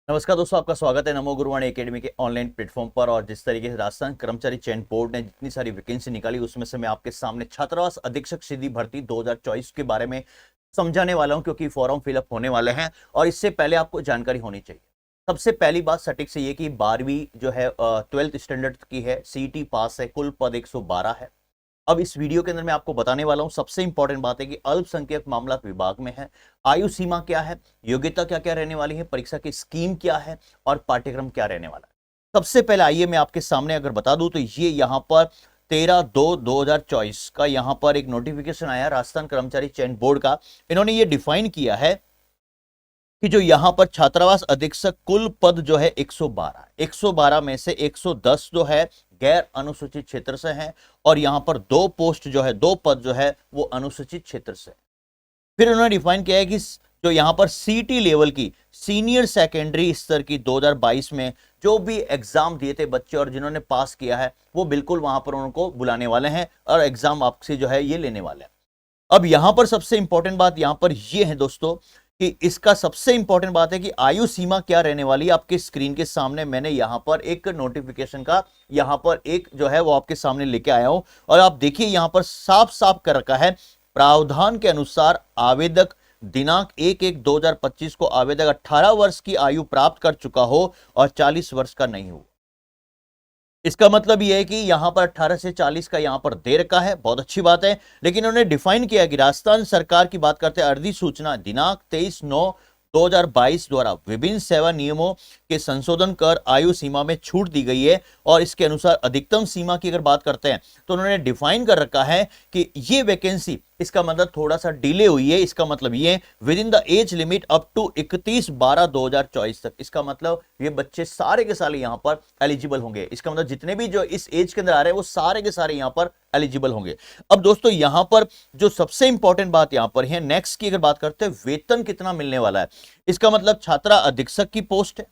नमस्कार दोस्तों, आपका स्वागत है नमो गुरुवाणी एकेडमी के ऑनलाइन प्लेटफॉर्म पर। और जिस तरीके से राजस्थान कर्मचारी चयन बोर्ड ने जितनी सारी वैकेंसी निकाली उसमें से मैं आपके सामने छात्रावास अधीक्षक सीधी भर्ती 2024 के बारे में समझाने वाला हूं, क्योंकि फॉर्म फिलअप होने वाले हैं और इससे पहले आपको जानकारी होनी चाहिए। सबसे पहली बात सटीक से ये कि 12वीं जो है 12th स्टैंडर्ड की है, सीईटी पास है, कुल पद 112 है। अब इस वीडियो के अंदर मैं आपको बताने वाला हूं, सबसे इंपॉर्टेंट बात है कि अल्पसंख्यक मामला विभाग में है, आयु सीमा क्या है, योग्यता क्या क्या रहने वाली है, परीक्षा की स्कीम क्या है और पाठ्यक्रम क्या रहने वाला है। सबसे पहले आइए मैं आपके सामने अगर बता दूं तो ये यहां पर 13/2/2024 का यहां पर एक नोटिफिकेशन आया राजस्थान कर्मचारी चयन बोर्ड का। इन्होंने ये डिफाइन किया है कि जो यहां पर छात्रावास अधीक्षक कुल पद जो है 112 में से 110 जो है गैर अनुसूचित क्षेत्र से हैं और यहां पर दो पोस्ट जो है, दो पद जो है वो अनुसूचित क्षेत्र से। फिर उन्होंने डिफाइन किया है कि जो यहां पर सीटी लेवल की सीनियर सेकेंडरी स्तर की 2022 में जो भी एग्जाम दिए थे बच्चे और जिन्होंने पास किया है वो बिल्कुल वहां पर उनको बुलाने वाले हैं और एग्जाम आपसे जो है ये लेने वाले हैं। अब यहां पर सबसे इंपॉर्टेंट बात यहां पर ये है दोस्तों कि इसका सबसे इंपॉर्टेंट बात है कि आयु सीमा क्या रहने वाली है। आपके स्क्रीन के सामने मैंने यहां पर एक नोटिफिकेशन का यहां पर एक जो है वो आपके सामने लेके आया हूं और आप देखिए यहां पर साफ साफ कर रखा है, प्रावधान के अनुसार आवेदक दिनांक 1/1/2025 को आवेदक 18 वर्ष की आयु प्राप्त कर चुका हो और 40 वर्ष का नहीं हो। इसका मतलब यह है कि यहां पर 18 से 40 का यहां पर दे रखा है, बहुत अच्छी बात है। लेकिन उन्होंने डिफाइन किया कि राजस्थान सरकार की बात करते हैं, अधिसूचना दिनांक 23/9/2022 द्वारा विभिन्न सेवा नियमों के संशोधन कर आयु सीमा में छूट दी गई है और इसके अनुसार अधिकतम सीमा की अगर बात करते हैं तो उन्होंने डिफाइन कर रखा है कि ये वैकेंसी, इसका मतलब थोड़ा सा डिले हुई है। इसका मतलब ये within the age limit up to 31/12/2024 तक। इसका मतलब ये बच्चे सारे के सारे यहां पर एलिजिबल होंगे। इसका मतलब जितने भी जो इस एज के अंदर आ रहे हैं वो सारे के सारे यहां पर एलिजिबल होंगे। अब दोस्तों यहां पर जो सबसे इंपॉर्टेंट बात यहां पर है, नेक्स्ट की अगर बात करते हैं वेतन कितना मिलने वाला है। इसका मतलब छात्रा अधीक्षक की पोस्ट है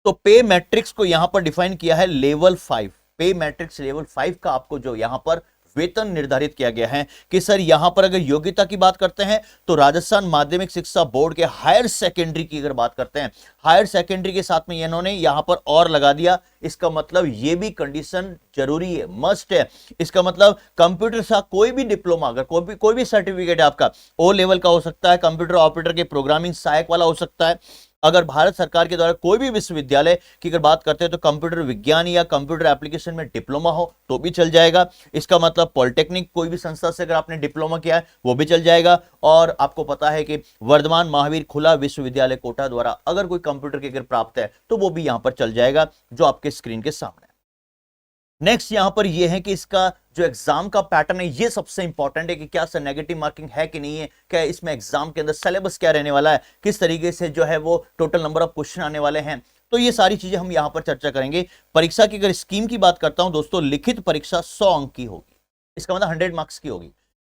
तो पे मैट्रिक्स को यहां पर डिफाइन किया है लेवल 5। पे मैट्रिक्स लेवल 5 का आपको जो यहां पर वेतन निर्धारित किया गया है कि सर यहां पर अगर योग्यता की बात करते हैं तो राजस्थान माध्यमिक शिक्षा बोर्ड के हायर सेकेंडरी की अगर बात करते हैं, हायर सेकेंडरी के साथ में इन्होंने यहां पर और लगा दिया। इसका मतलब यह भी कंडीशन जरूरी है, मस्ट है। इसका मतलब कंप्यूटर का कोई भी डिप्लोमा, अगर कोई भी सर्टिफिकेट है आपका, ओ लेवल का हो सकता है, कंप्यूटर ऑपरेटर के प्रोग्रामिंग सहायक वाला हो सकता है। अगर भारत सरकार के द्वारा कोई भी विश्वविद्यालय की अगर बात करते हैं तो कंप्यूटर विज्ञान या कंप्यूटर एप्लीकेशन में डिप्लोमा हो तो भी चल जाएगा। इसका मतलब पॉलिटेक्निक कोई भी संस्था से अगर आपने डिप्लोमा किया है वो भी चल जाएगा। और आपको पता है कि वर्धमान महावीर खुला विश्वविद्यालय कोटा द्वारा अगर कोई कंप्यूटर की अगर प्राप्त है तो वो भी यहां पर चल जाएगा, जो आपके स्क्रीन के सामने। नेक्स्ट यहां पर यह है कि इसका जो एग्जाम का पैटर्न है ये सबसे इंपॉर्टेंट है कि क्या सर नेगेटिव मार्किंग है कि नहीं है, क्या इसमें एग्जाम के अंदर सिलेबस क्या रहने वाला है, किस तरीके से जो है वो टोटल नंबर ऑफ क्वेश्चन आने वाले हैं। तो ये सारी चीजें हम यहां पर चर्चा करेंगे। परीक्षा की अगर स्कीम की बात करता हूं दोस्तों, लिखित परीक्षा 100 अंक की होगी। इसका मतलब 100 मार्क्स की होगी,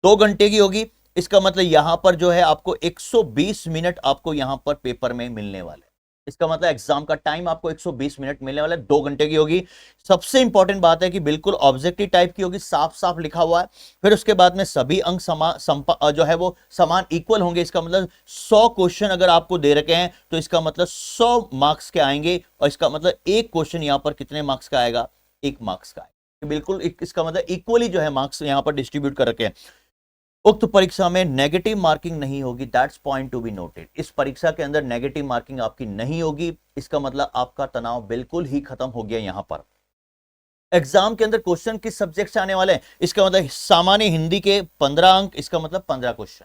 2 घंटे की होगी। इसका मतलब यहां पर जो है आपको 120 मिनट आपको यहां पर पेपर में मिलने वाले। इसका मतलब एग्जाम का टाइम आपको 120 मिनट मिलने वाला है, 2 घंटे की होगी। सबसे इंपॉर्टेंट बात है कि बिल्कुल ऑब्जेक्टिव टाइप की होगी, साफ साफ लिखा हुआ है। फिर उसके बाद में सभी अंक जो है वो समान इक्वल होंगे। इसका मतलब 100 क्वेश्चन अगर आपको दे रखे हैं तो इसका मतलब 100 मार्क्स के आएंगे और इसका मतलब एक क्वेश्चन यहां पर कितने मार्क्स का आएगा, 1 मार्क्स का आएगा। बिल्कुल इसका मतलब इक्वली जो है मार्क्स यहां पर डिस्ट्रीब्यूट कर रखे हैं। उक्त परीक्षा में नेगेटिव मार्किंग नहीं होगी, that's point to be noted. इस परीक्षा के अंदर नेगेटिव मार्किंग आपकी नहीं होगी। इसका मतलब आपका तनाव बिल्कुल ही खत्म हो गया। यहां पर एग्जाम के अंदर क्वेश्चन किस सब्जेक्ट से आने वाले हैं, इसका मतलब सामान्य हिंदी के 15 अंक, इसका मतलब 15 क्वेश्चन,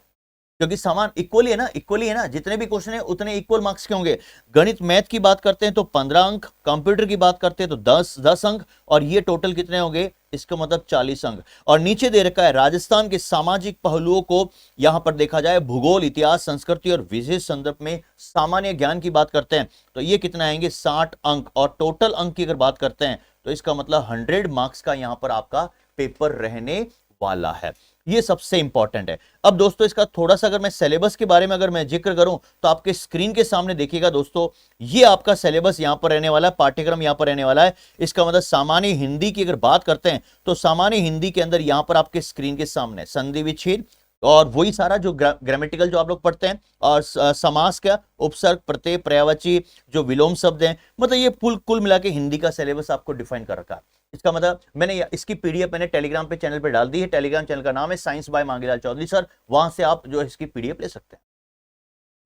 क्योंकि समान इक्वली है ना, इक्वली है ना, जितने भी क्वेश्चन है उतने इक्वल मार्क्स के होंगे। गणित मैथ की बात करते हैं तो 15 अंक, कंप्यूटर की बात करते हैं तो 10 अंक और ये टोटल कितने होंगे, इसका मतलब 40 अंक। और नीचे दे रखा है राजस्थान के सामाजिक पहलुओं को यहां पर देखा जाए, भूगोल, इतिहास, संस्कृति और विशेष संदर्भ में सामान्य ज्ञान की बात करते हैं तो ये कितना आएंगे, 60 अंक। और टोटल अंक की अगर बात करते हैं तो इसका मतलब 100 मार्क्स का यहां पर आपका पेपर रहने वाला है। ये सबसे इंपॉर्टेंट है। अब दोस्तों इसका थोड़ा सा अगर मैं सिलेबस के बारे में अगर मैं जिक्र करूं तो आपके स्क्रीन के सामने देखिएगा दोस्तों, ये आपका सिलेबस यहां पर रहने वाला है, पाठ्यक्रम यहां पर रहने वाला है। इसका मतलब सामान्य हिंदी की अगर बात करते हैं तो सामान्य हिंदी के अंदर यहां पर आपके स्क्रीन के सामने संधि विच्छेद, और वही सारा जो ग्रामेटिकल जो आप लोग पढ़ते हैं, और समास का उपसर्ग, प्रत्यय, पर्यायवाची, जो विलोम शब्द हैं, मतलब ये कुल कुल मिला के हिंदी का सिलेबस आपको डिफाइन कर रखा है। इसका मतलब मैंने इसकी पीडीएफ मैंने टेलीग्राम पे चैनल पे डाल दी है। टेलीग्राम चैनल का नाम है science by Mangilal Chaudhary sir, वहां से आप जो है इसकी पीडीएफ ले सकते हैं।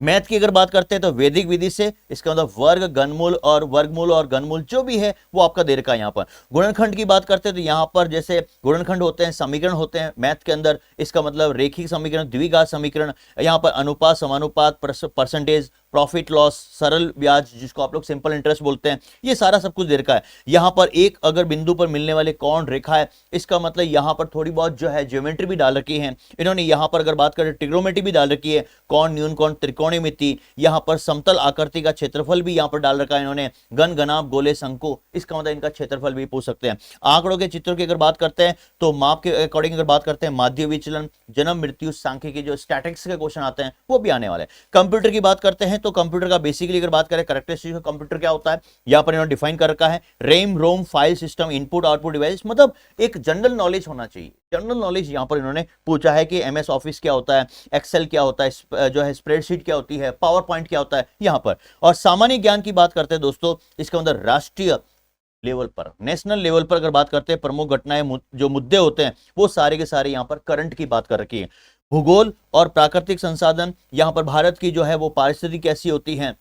मैथ की अगर बात करते हैं तो वैदिक विधि से, इसका मतलब वर्ग, घनमूल और वर्गमूल और घनमूल जो भी है वो आपका दे रखा है यहाँ पर। गुणनखंड की बात करते हैं तो यहाँ पर जैसे गुणनखंड होते हैं, समीकरण होते हैं मैथ के अंदर, इसका मतलब रेखिक समीकरण, द्विघात समीकरण, यहाँ पर अनुपात, समानुपात, परसेंटेज, प्रॉफिट लॉस, सरल ब्याज जिसको आप लोग सिंपल इंटरेस्ट बोलते हैं, ये सारा सब कुछ दे रखा है। यहाँ पर एक अगर बिंदु पर मिलने वाले कौन रेखा है, इसका मतलब यहाँ पर थोड़ी बहुत जो है ज्योमेट्री भी डाल रखी है इन्होंने। यहाँ पर अगर बात करें ट्रिग्नोमेट्री भी डाल रखी है, कौन, न्यून कौन, त्रिकोणमिति, यहाँ पर समतल आकृति का क्षेत्रफल भी यहाँ पर डाल रखा है इन्होंने, घन, घनाभ, गोले, शंकु, इसका मतलब इनका क्षेत्रफल भी पूछ सकते हैं। आंकड़ों के चित्रों की अगर बात करते हैं तो माप के अकॉर्डिंग अगर बात करते हैं, माध्य विचलन, जन्म मृत्यु, सांख्यिकी जो स्टैटिक्स के क्वेश्चन आते हैं वो भी आने वाले हैं। कंप्यूटर की बात करते हैं तो कंप्यूटर का बेसिकली अगर बात करें कैरेक्टरिस्टिक्स का कंप्यूटर क्या होता है, यहां पर इन्होंने डिफाइन कर रखा है। RAM, ROM, file system, input output device, मतलब एक जनरल नॉलेज होना चाहिए। जनरल नॉलेज यहां पर इन्होंने पूछा है कि एमएस ऑफिस क्या होता है, एक्सेल क्या होता है, जो है स्प्रेडशीट क्या होती है, पावर पॉइंट क्या होता है यहां पर। और सामान्य ज्ञान की बात करते हैं दोस्तों, इसका मतलब राष्ट्रीय लेवल पर, नेशनल लेवल पर अगर बात करते हैं, प्रमुख घटनाएं, जो मुद्दे होते हैं वो सारे के सारे यहां पर करंट की बात कर रखी है। भूगोल और प्राकृतिक संसाधन, यहां पर भारत की जो है वो पारिस्थितिकी कैसी होती है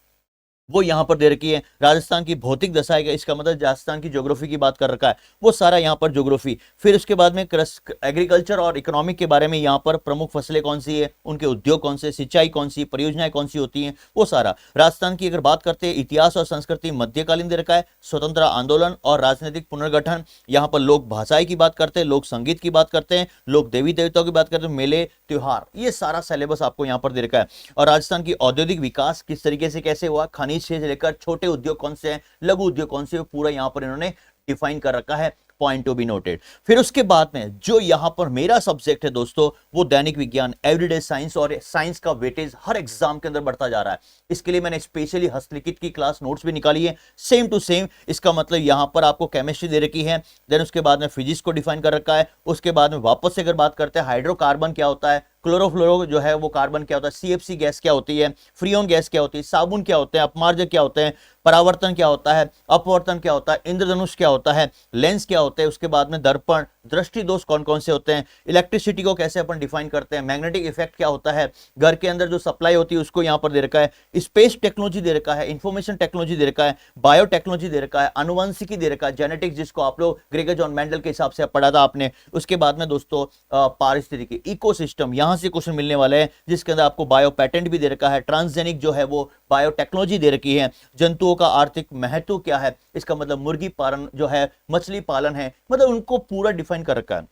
वो यहां पर दे रखी है। राजस्थान की भौतिक दशा है, इसका मतलब राजस्थान की ज्योग्राफी की बात कर रखा है, वो सारा यहां पर ज्योग्राफी। फिर उसके बाद में एग्रीकल्चर और इकोनॉमिक के बारे में, यहां पर प्रमुख फसलें कौन सी है, उनके उद्योग कौन से, सिंचाई कौन सी, परियोजनाएं कौन सी होती हैं, वो सारा। राजस्थान की अगर बात करते हैं, इतिहास और संस्कृति मध्यकालीन दे रखा है, स्वतंत्र आंदोलन और राजनीतिक पुनर्गठन, यहां पर लोक भाषाएं की बात करते हैं, लोक संगीत की बात करते हैं, लोक देवी देवताओं की बात करते हैं, मेले त्योहार, ये सारा सिलेबस आपको यहां पर दे रखा है। और राजस्थान की औद्योगिक विकास किस तरीके से कैसे हुआ, खनिज से लेकर छोटे उद्योग कौन से हैं, लघु उद्योग कौन से हैं, पूरा यहां पर इन्होंने डिफाइन कर रखा है। Point to be noted. फिर उसके बाद में जो यहां पर मेरा सब्जेक्ट है दोस्तों, वो दैनिक विज्ञान, एवरीडे साइंस, और साइंस का वेटेज हर एग्जाम के अंदर बढ़ता जा रहा है। इसके लिए मैंने स्पेशली हस्तलिखित की क्लास नोट्स भी निकाली है, सेम टू सेम। इसका मतलब यहां पर आपको केमिस्ट्री दे रखी है, देन उसके बाद में फिजिक्स को डिफाइन कर रखा है। उसके बाद में वापस से अगर बात करते हैं, हाइड्रोकार्बन क्या होता है, क्लोरोफ्लोरो जो है वो कार्बन क्या होता है, सीएफसी गैस क्या होती है, फ्रीओन गैस क्या होती है, साबुन क्या होते हैं, अपमार्जक क्या होते हैं, परावर्तन क्या होता है, अपवर्तन क्या होता है, इंद्रधनुष क्या होता है, लेंस क्या होते हैं, उसके बाद में दर्पण, दृष्टि दोष कौन कौन से होते हैं, इलेक्ट्रिसिटी को कैसे अपन डिफाइन करते हैं, मैग्नेटिक इफेक्ट क्या होता है, घर के अंदर जो सप्लाई होती है उसको यहां पर दे रखा है, स्पेस टेक्नोलॉजी दे रखा है, इंफॉर्मेशन टेक्नोलॉजी दे रखा है, बायोटेक्नोलॉजी दे रखा है, अनुवंशिकी दे रखा है, जेनेटिक्स जिसको आप लोग ग्रेगर जॉन मेंडल के हिसाब से पढ़ा था आपने। उसके बाद में दोस्तों पारिस्थितिकी, इकोसिस्टम, यहां से क्वेश्चन मिलने वाले हैं, जिसके अंदर आपको बायो पैटेंट भी दे रखा है, ट्रांसजेनिक जो है वो बायोटेक्नोलॉजी दे रखी है, जंतुओं का आर्थिक महत्व क्या है, इसका मतलब मुर्गी पालन जो है, मछली पालन है, मतलब उनको पूरा डिफाइन कर रखा है।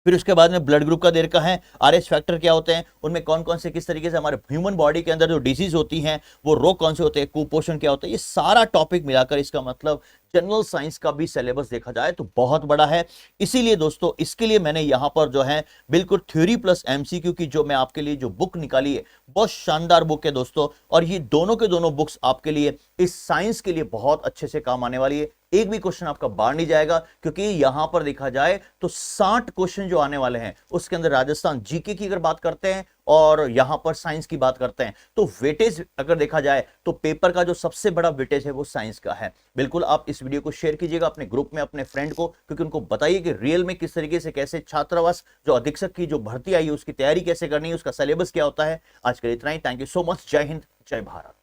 फिर उसके बाद में ब्लड ग्रुप का दे रखा है, आरएच फैक्टर क्या होते हैं, उनमें कौन कौन से किस तरीके से हमारे ह्यूमन बॉडी के अंदर जो डिजीज होती हैं वो रोग कौन से होते हैं, कुपोषण क्या होता है, ये सारा टॉपिक मिलाकर इसका मतलब जनरल साइंस का भी सिलेबस देखा जाए तो बहुत बड़ा है। इसीलिए दोस्तों इसके लिए मैंने यहां पर जो है बिल्कुल थ्योरी प्लस एमसीक्यू की जो मैं आपके लिए जो बुक निकाली है, बहुत शानदार बुक है दोस्तों। और ये दोनों के दोनों बुक्स आपके लिए इस साइंस के लिए बहुत अच्छे से काम आने वाली है। एक भी क्वेश्चन आपका बाहर नहीं जाएगा, क्योंकि यहां पर देखा जाए तो 60 क्वेश्चन जो आने वाले हैं उसके अंदर राजस्थान जीके की अगर बात करते हैं और यहां पर साइंस की बात करते हैं, तो वेटेज अगर देखा जाए तो पेपर का जो सबसे बड़ा वेटेज है वो साइंस का है। बिल्कुल आप इस वीडियो को शेयर कीजिएगा अपने ग्रुप में, अपने फ्रेंड को, क्योंकि उनको बताइए कि रियल में किस तरीके से कैसे छात्रावास जो अधीक्षक की जो भर्ती आई है उसकी तैयारी कैसे करनी है, उसका सिलेबस क्या होता है। आज के लिए इतना ही। Thank you so much. जय हिंद, जय भारत।